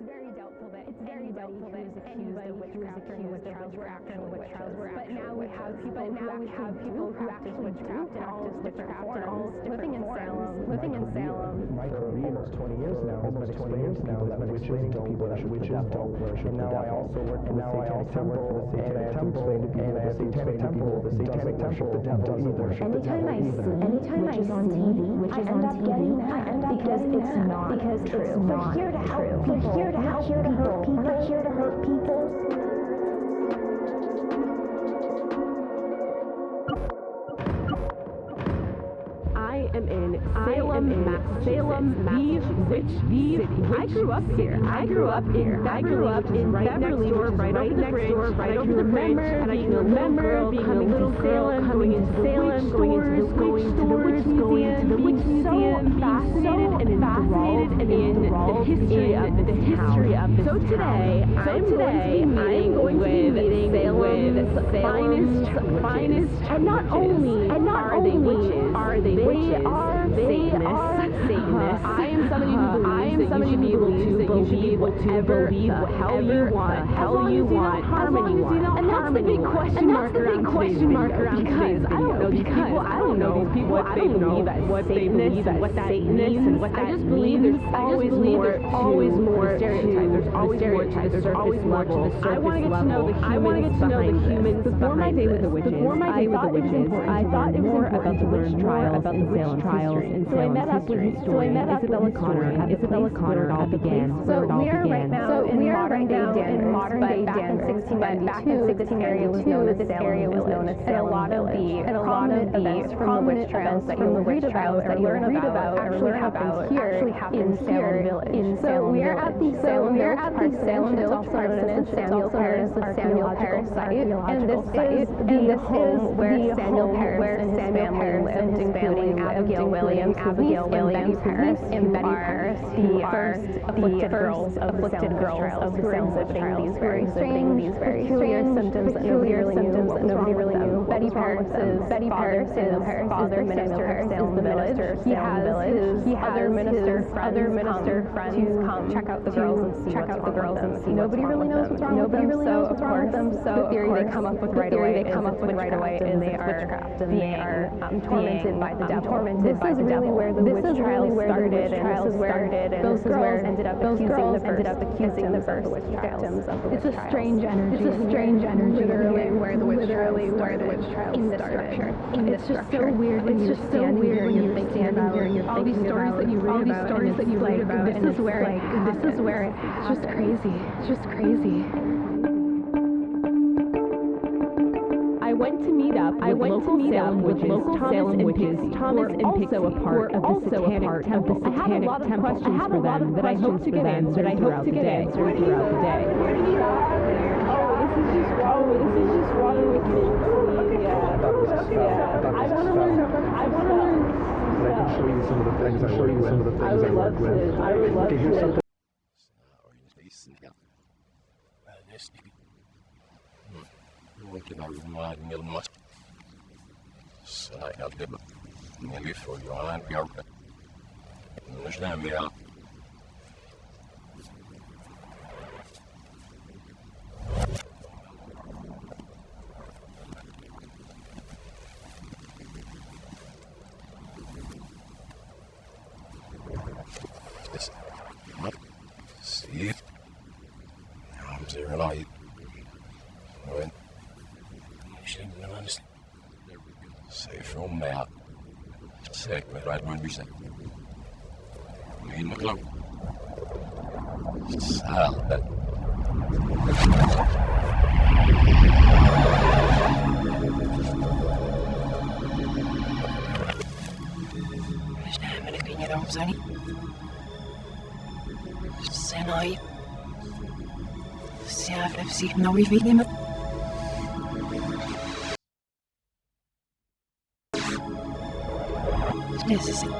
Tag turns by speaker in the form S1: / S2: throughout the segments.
S1: very doubtful that anybody who is accused of witchcraft during the trials were actually witches. But now we have people who practice witchcraft in all different forms, living in Salem.
S2: Almost 20 years now has been explaining to people that witches don't worship. And now I also work for the Satanic Temple, and the Satanic Temple doesn't worship the devil either.
S3: Anytime I see witches on TV, I end up getting mad because it's not true. We're here to help people. We're not here to hurt people. We're not here to hurt people.
S4: I am in Salem, City. I grew up here. I grew up in Beverly, right over the bridge, right over the bridge, and I can remember being a little girl coming into Salem, going to the witch museum, being fascinated and enthralled in the history of this town. So today, I'm going to be meeting Salem's finest, and not only are they witches, they are Satanists. I am somebody who believes that you should be able to believe what hell you want, harmony you want. And that's the big question mark around today's video. Because I don't know these people, what they believe as Satanists, and what that means. I just believe there's always more to the stereotype. There's always more to the surface level. I want to get to know the humans before my day with the witches. I thought it was more about the witch trials in Salem. So I met up with Isabella Connor. It all began.
S1: So we are right now in modern day Danvers, but back in 1692, this area was known as Salem. And a lot of the events from the witch trials that you'll read about actually happened here in Salem Village. So we are at the Salem Village, also known as the Samuel Parish site, and this is the home where Samuel Parish and his family lived, including Abigail Williams, and Betty Paris, who are the first afflicted girls of the Salem exhibiting these very peculiar symptoms that nobody really knew. Betty Paris's father, Samuel Paris, is the minister. He has other minister friends come check out the girls and see nobody really knows what's wrong with them. So the theory they come up with right away is they are being tormented by the devil. This is really where the witch trials started, and this is where those girls ended up accusing the first victims of the witch trials. It's a strange energy. Literally where the witch trials started. In the structure. It's just so weird when you're standing here and you're thinking about all these stories that you read about, and this is where it's just crazy. It's just crazy.
S4: I went to meet up with local Salem witches, Thomas and Pixie, who are also a part of the Satanic Temple. I have a lot of questions for them that I hope to get answered throughout the day. This is just water with me. Yeah. I want to learn.
S2: I can show you some of the things I work with.
S4: I would love to.
S5: ممكن أعلمها من المصر سأقدم نلف ويوان بيربط مش نعمل See, I'm there alive. Say from there. Say, right when we say. Mean McClung. Sal that.
S6: مش نعمل فيني روزاني السناي السياف نفسي نوي فيني مت necessary.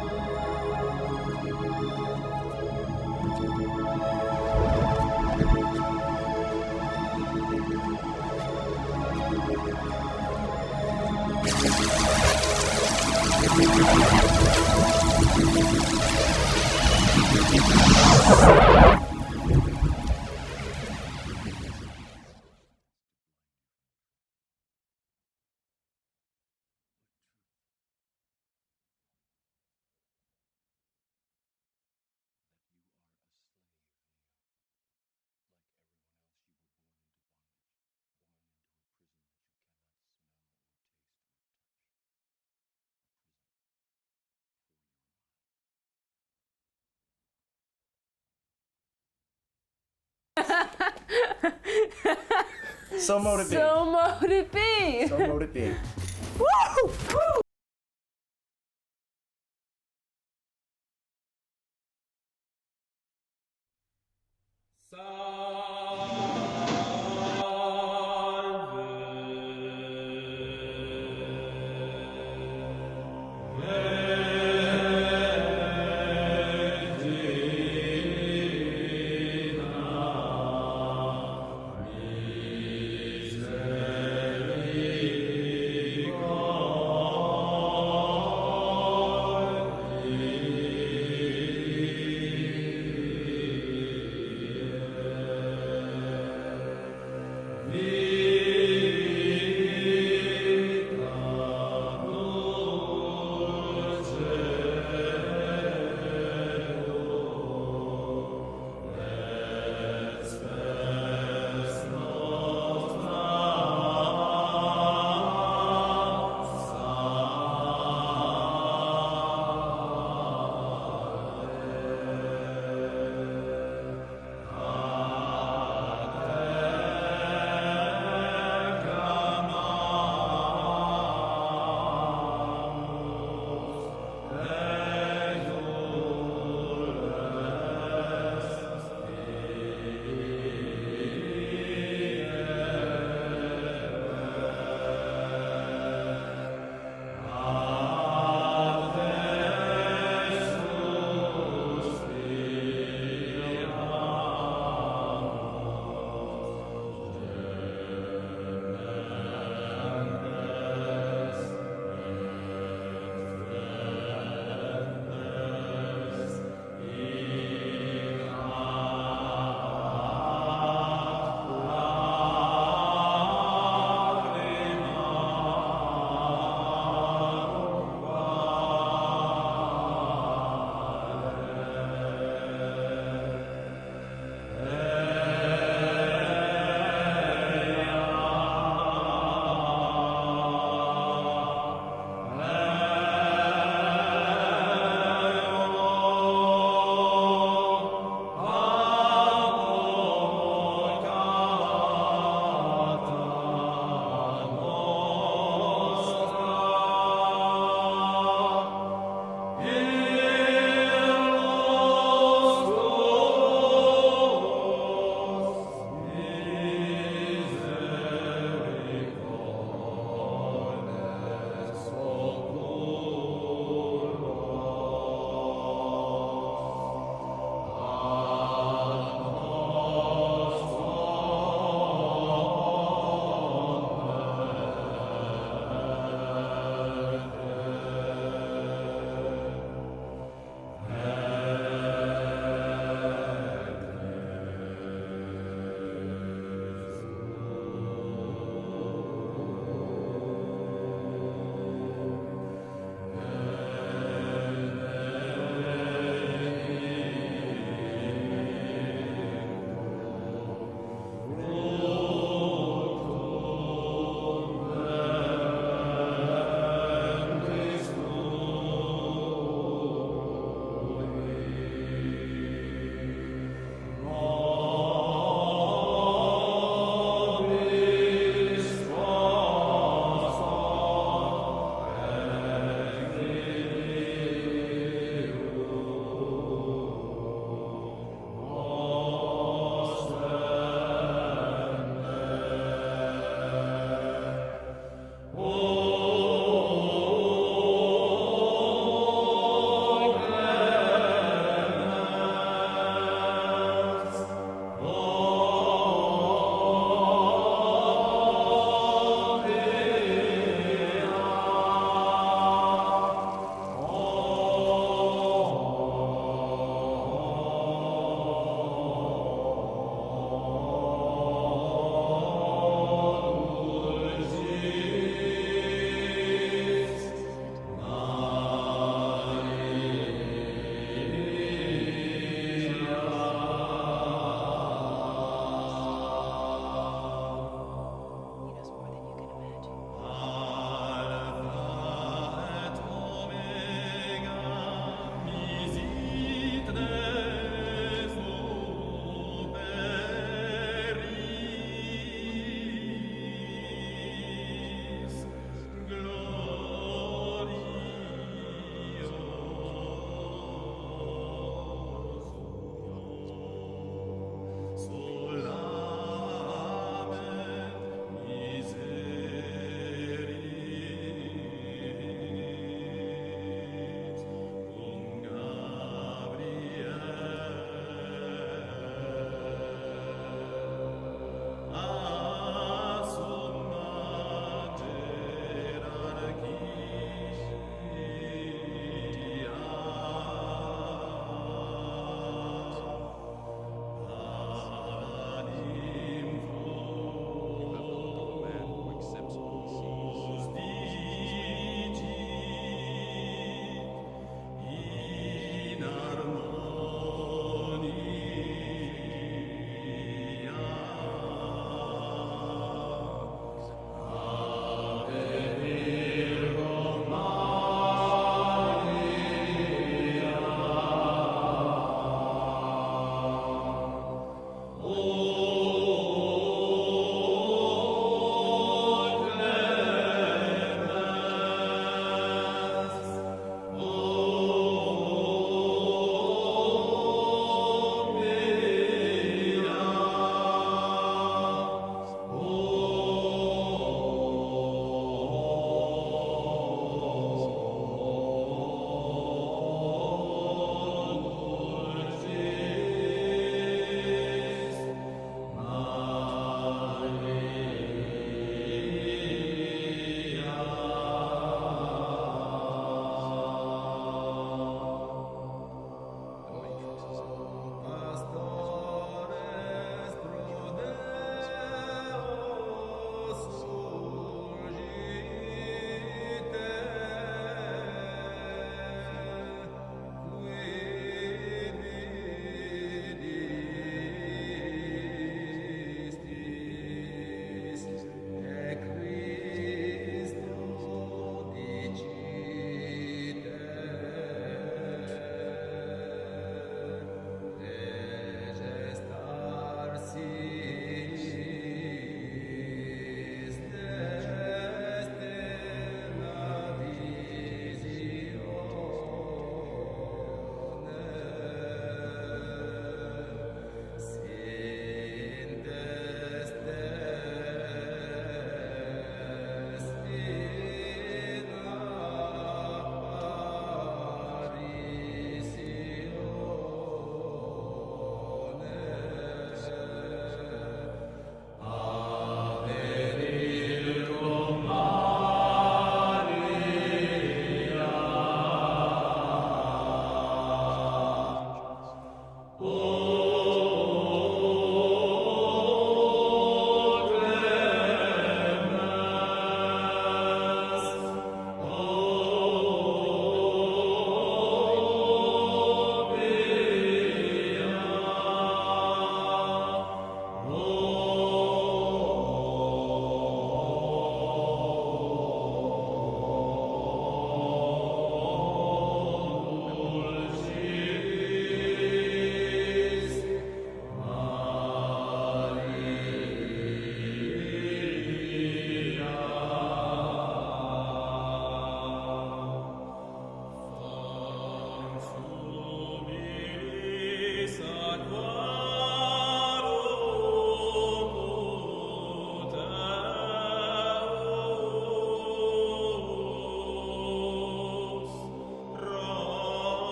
S7: So mote it be.
S8: So mote it be.
S7: So mote it be.
S8: Woo!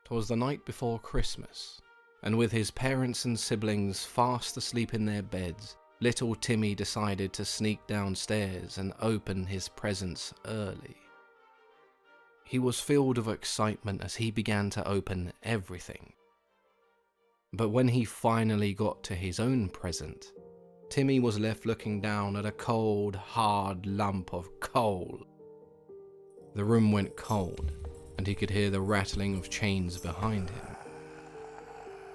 S7: 'Twas the night before Christmas, and with his parents and siblings fast asleep in their beds, little Timmy decided to sneak downstairs and open his presents early. He was filled with excitement as he began to open everything. But when he finally got to his own present, Timmy was left looking down at a cold, hard lump of coal. The room went cold, and he could hear the rattling of chains behind him.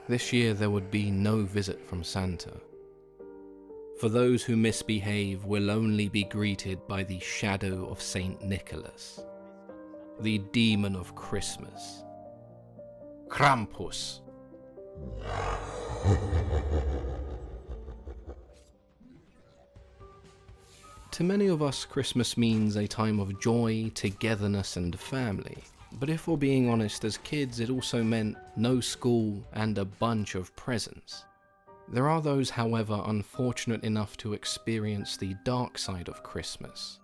S7: This year there would be no visit from Santa. For those who misbehave will only be greeted by the shadow of Saint Nicholas, the demon of Christmas, Krampus. To many of us, Christmas means a time of joy, togetherness and family. But if we're being honest, as kids it also meant no school and a bunch of presents. There are those, however, unfortunate enough to experience the dark side of Christmas.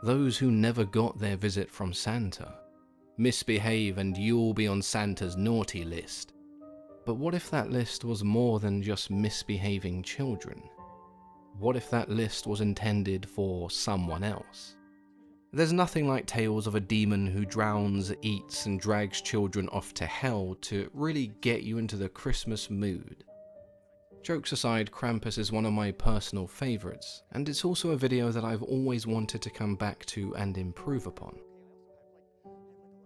S7: Those who never got their visit from Santa. Misbehave and you'll be on Santa's naughty list. But what if that list was more than just misbehaving children? What if that list was intended for someone else? There's nothing like tales of a demon who drowns, eats, and drags children off to hell to really get you into the Christmas mood. Jokes aside, Krampus is one of my personal favourites, and it's also a video that I've always wanted to come back to and improve upon.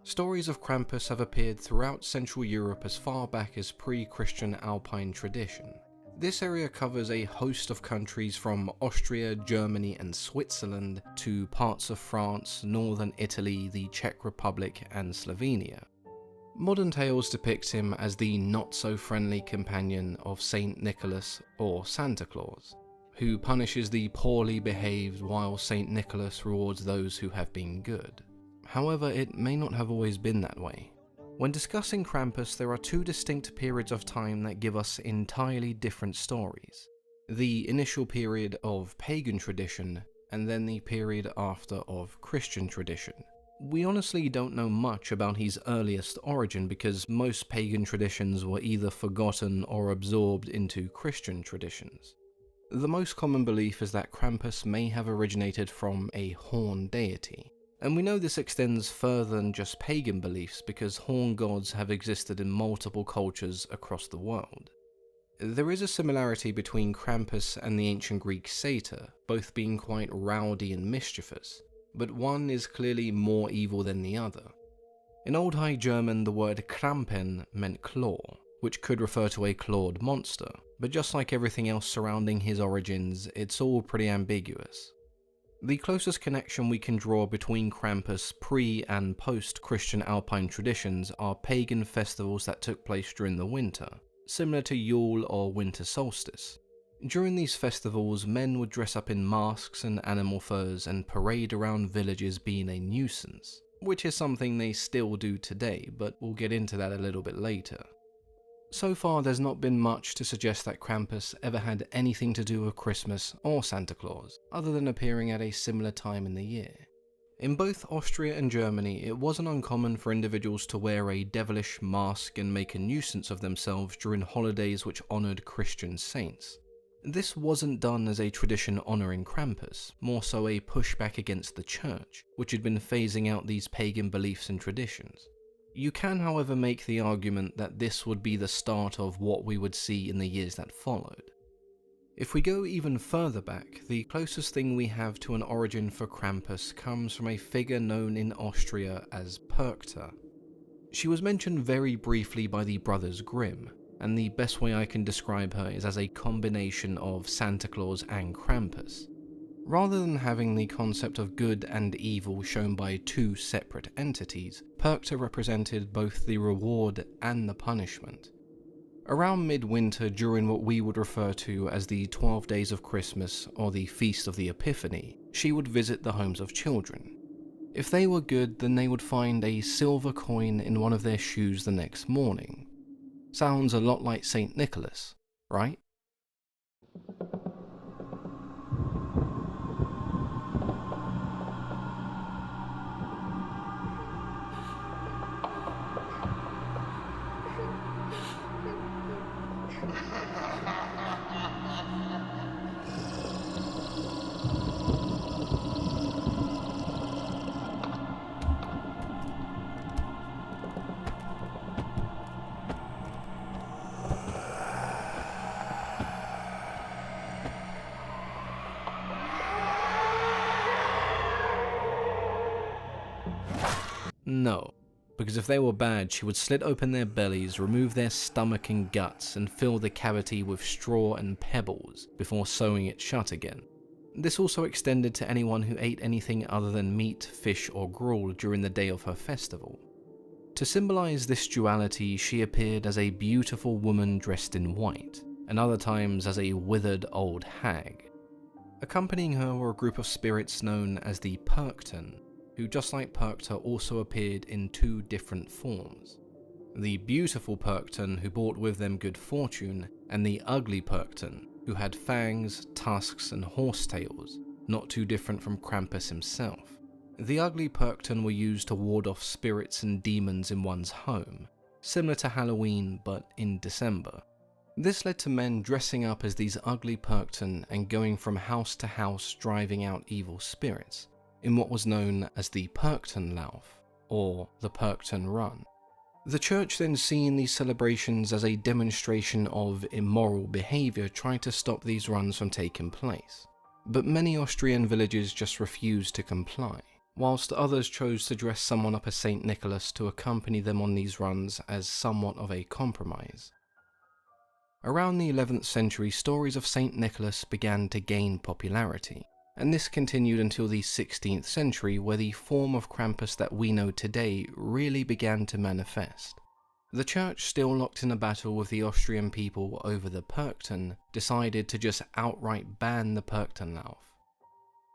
S7: Stories of Krampus have appeared throughout Central Europe as far back as pre-Christian Alpine tradition. This area covers a host of countries from Austria, Germany and Switzerland to parts of France, northern Italy, the Czech Republic and Slovenia. Modern tales depict him as the not-so-friendly companion of Saint Nicholas or Santa Claus, who punishes the poorly behaved while Saint Nicholas rewards those who have been good. However, it may not have always been that way. When discussing Krampus, there are two distinct periods of time that give us entirely different stories. The initial period of pagan tradition, and then the period after of Christian tradition. We honestly don't know much about his earliest origin because most pagan traditions were either forgotten or absorbed into Christian traditions. The most common belief is that Krampus may have originated from a horn deity. And we know this extends further than just pagan beliefs because horn gods have existed in multiple cultures across the world. There is a similarity between Krampus and the ancient Greek satyr, both being quite rowdy and mischievous, but one is clearly more evil than the other. In Old High German, the word Krampen meant claw, which could refer to a clawed monster, but just like everything else surrounding his origins, it's all pretty ambiguous. The closest connection we can draw between Krampus pre- and post-Christian Alpine traditions are pagan festivals that took place during the winter, similar to Yule or winter solstice. During these festivals, men would dress up in masks and animal furs and parade around villages being a nuisance, which is something they still do today, but we'll get into that a little bit later. So far, there's not been much to suggest that Krampus ever had anything to do with Christmas or Santa Claus, other than appearing at a similar time in the year. In both Austria and Germany, it wasn't uncommon for individuals to wear a devilish mask and make a nuisance of themselves during holidays which honoured Christian saints. This wasn't done as a tradition honouring Krampus, more so a pushback against the church, which had been phasing out these pagan beliefs and traditions. You can, however, make the argument that this would be the start of what we would see in the years that followed. If we go even further back, the closest thing we have to an origin for Krampus comes from a figure known in Austria as Perkta. She was mentioned very briefly by the Brothers Grimm, and the best way I can describe her is as a combination of Santa Claus and Krampus. Rather than having the concept of good and evil shown by two separate entities, Perkta represented both the reward and the punishment. Around midwinter, during what we would refer to as the 12 Days of Christmas or the Feast of the Epiphany, she would visit the homes of children. If they were good, then they would find a silver coin in one of their shoes the next morning. Sounds a lot like Saint Nicholas, right? No, because if they were bad, she would slit open their bellies, remove their stomach and guts, and fill the cavity with straw and pebbles before sewing it shut again. This also extended to anyone who ate anything other than meat, fish, or gruel during the day of her festival. To symbolize this duality, she appeared as a beautiful woman dressed in white, and other times as a withered old hag. Accompanying her were a group of spirits known as the Perkton, who, just like Perkta, also appeared in two different forms. The beautiful Perkton, who brought with them good fortune, and the ugly Perkton, who had fangs, tusks, and horsetails, not too different from Krampus himself. The ugly Perkton were used to ward off spirits and demons in one's home, similar to Halloween but in December. This led to men dressing up as these ugly Perkton and going from house to house driving out evil spirits, in what was known as the Perktonlauf, or the Perkton Run. The church then seen these celebrations as a demonstration of immoral behaviour, trying to stop these runs from taking place. But many Austrian villages just refused to comply, whilst others chose to dress someone up as St. Nicholas to accompany them on these runs as somewhat of a compromise. Around the 11th century, stories of St. Nicholas began to gain popularity, and this continued until the 16th century, where the form of Krampus that we know today really began to manifest. The church, still locked in a battle with the Austrian people over the Perkton, decided to just outright ban the Perktonlauf.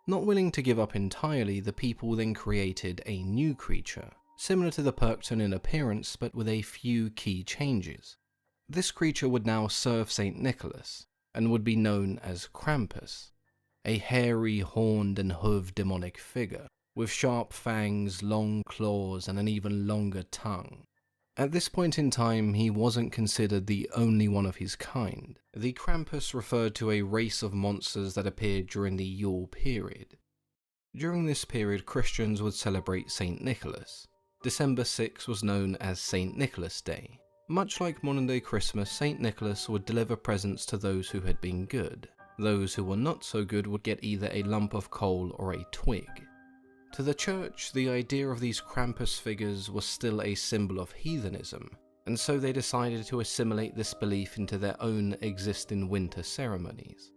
S7: Not willing to give up entirely, the people then created a new creature, similar to the Perkton in appearance but with a few key changes. This creature would now serve St. Nicholas, and would be known as Krampus, a hairy, horned and hooved demonic figure, with sharp fangs, long claws and an even longer tongue. At this point in time, he wasn't considered the only one of his kind. The Krampus referred to a race of monsters that appeared during the Yule period. During this period, Christians would celebrate St. Nicholas. December 6 was known as St. Nicholas Day. Much like modern-day Christmas, St. Nicholas would deliver presents to those who had been good. Those who were not so good would get either a lump of coal or a twig. To the church, the idea of these Krampus figures was still a symbol of heathenism, and so they decided to assimilate this belief into their own existing winter ceremonies.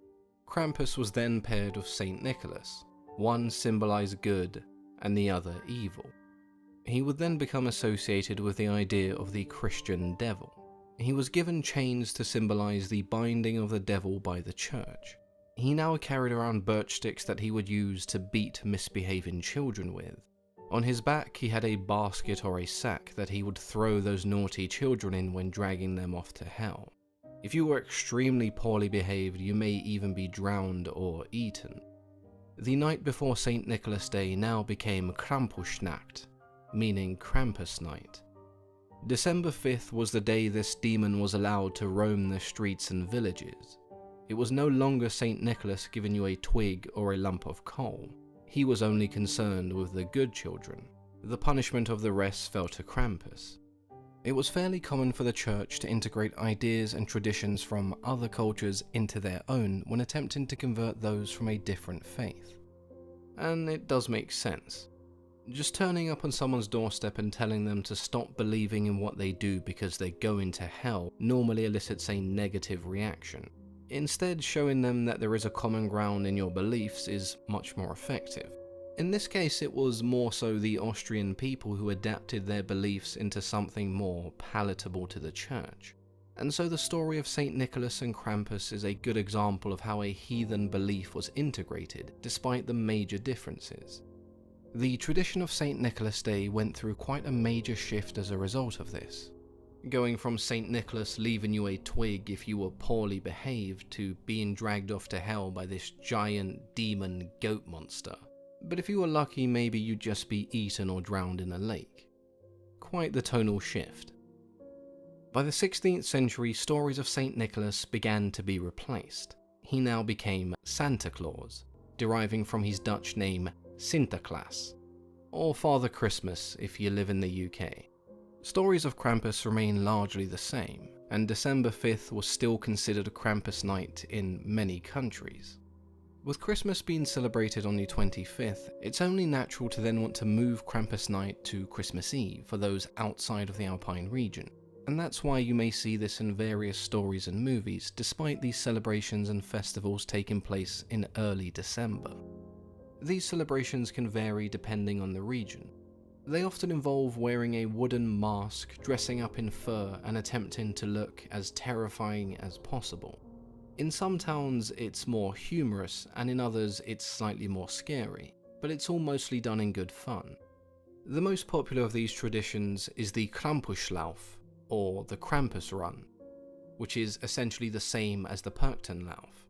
S7: Krampus was then paired with St. Nicholas. One symbolized good and the other evil. He would then become associated with the idea of the Christian devil. He was given chains to symbolize the binding of the devil by the church. He now carried around birch sticks that he would use to beat misbehaving children with. On his back he had a basket or a sack that he would throw those naughty children in when dragging them off to hell. If you were extremely poorly behaved, you may even be drowned or eaten. The night before St. Nicholas Day now became Krampusnacht, meaning Krampus night. December 5th was the day this demon was allowed to roam the streets and villages. It was no longer St. Nicholas giving you a twig or a lump of coal. He was only concerned with the good children. The punishment of the rest fell to Krampus. It was fairly common for the church to integrate ideas and traditions from other cultures into their own when attempting to convert those from a different faith. And it does make sense. Just turning up on someone's doorstep and telling them to stop believing in what they do because they're going to hell normally elicits a negative reaction. Instead, showing them that there is a common ground in your beliefs is much more effective. In this case, it was more so the Austrian people who adapted their beliefs into something more palatable to the church. And so the story of St. Nicholas and Krampus is a good example of how a heathen belief was integrated, despite the major differences. The tradition of St. Nicholas Day went through quite a major shift as a result of this, going from St. Nicholas leaving you a twig if you were poorly behaved to being dragged off to hell by this giant demon goat monster. But if you were lucky, maybe you'd just be eaten or drowned in a lake. Quite the tonal shift. By the 16th century, stories of St. Nicholas began to be replaced. He now became Santa Claus, deriving from his Dutch name Sinterklaas, or Father Christmas if you live in the UK. Stories of Krampus remain largely the same, and December 5th was still considered Krampus night in many countries. With Christmas being celebrated on the 25th, it's only natural to then want to move Krampus night to Christmas Eve for those outside of the Alpine region, and that's why you may see this in various stories and movies, despite these celebrations and festivals taking place in early December. These celebrations can vary depending on the region. They often involve wearing a wooden mask, dressing up in fur, and attempting to look as terrifying as possible. In some towns it's more humorous, and in others it's slightly more scary, but it's all mostly done in good fun. The most popular of these traditions is the Krampuslauf, or the Krampus Run, which is essentially the same as the Perchtenlauf.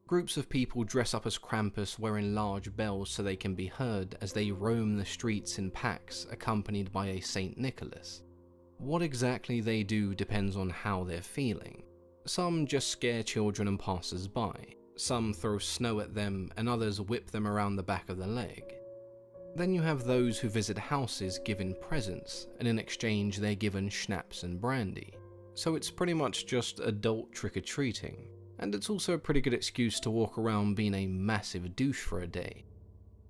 S7: Groups of people dress up as Krampus wearing large bells so they can be heard as they roam the streets in packs accompanied by a St. Nicholas. What exactly they do depends on how they're feeling. Some just scare children and passers-by, some throw snow at them, and others whip them around the back of the leg. Then you have those who visit houses giving presents, and in exchange they're given schnapps and brandy. So it's pretty much just adult trick-or-treating. And it's also a pretty good excuse to walk around being a massive douche for a day.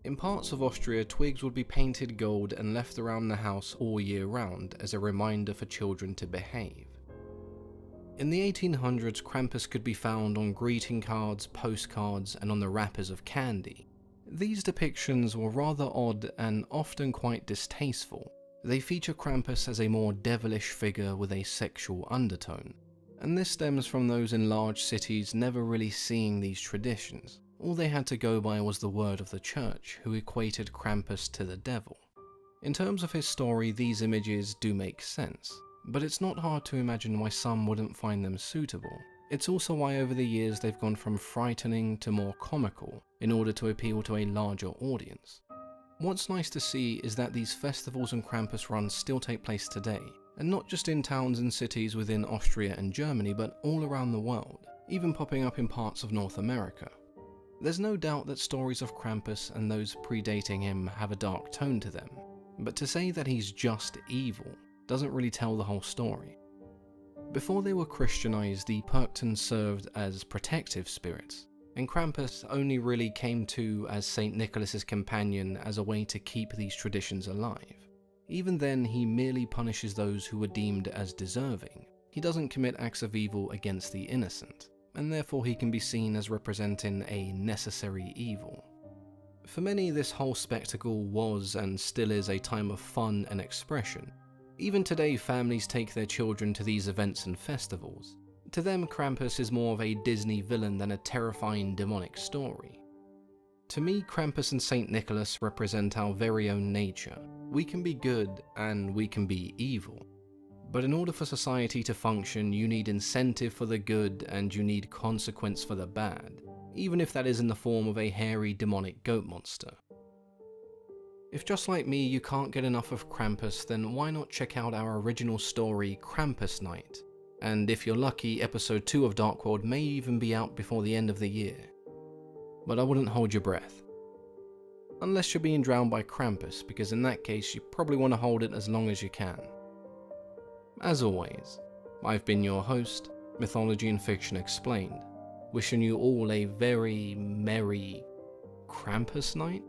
S7: In parts of Austria, twigs would be painted gold and left around the house all year round as a reminder for children to behave. In the 1800s, Krampus could be found on greeting cards, postcards, and on the wrappers of candy. These depictions were rather odd and often quite distasteful. They feature Krampus as a more devilish figure with a sexual undertone. And this stems from those in large cities never really seeing these traditions. All they had to go by was the word of the church, who equated Krampus to the devil. In terms of his story, these images do make sense, but it's not hard to imagine why some wouldn't find them suitable. It's also why over the years they've gone from frightening to more comical, in order to appeal to a larger audience. What's nice to see is that these festivals and Krampus runs still take place today, and not just in towns and cities within Austria and Germany, but all around the world, even popping up in parts of North America. There's no doubt that stories of Krampus and those predating him have a dark tone to them, but to say that he's just evil doesn't really tell the whole story. Before they were Christianized, the Perchtens served as protective spirits, and Krampus only really came to as St. Nicholas's companion as a way to keep these traditions alive. Even then, he merely punishes those who were deemed as deserving. He doesn't commit acts of evil against the innocent, and therefore he can be seen as representing a necessary evil. For many, this whole spectacle was and still is a time of fun and expression. Even today, families take their children to these events and festivals. To them, Krampus is more of a Disney villain than a terrifying demonic story. To me, Krampus and St. Nicholas represent our very own nature. We can be good and we can be evil. But in order for society to function, you need incentive for the good and you need consequence for the bad, even if that is in the form of a hairy demonic goat monster. If just like me you can't get enough of Krampus, then why not check out our original story, Krampus Night? And if you're lucky, episode 2 of Dark World may even be out before the end of the year. But I wouldn't hold your breath. Unless you're being drowned by Krampus, because in that case you probably want to hold it as long as you can. As always, I've been your host, Mythology and Fiction Explained, wishing you all a very merry Krampus night.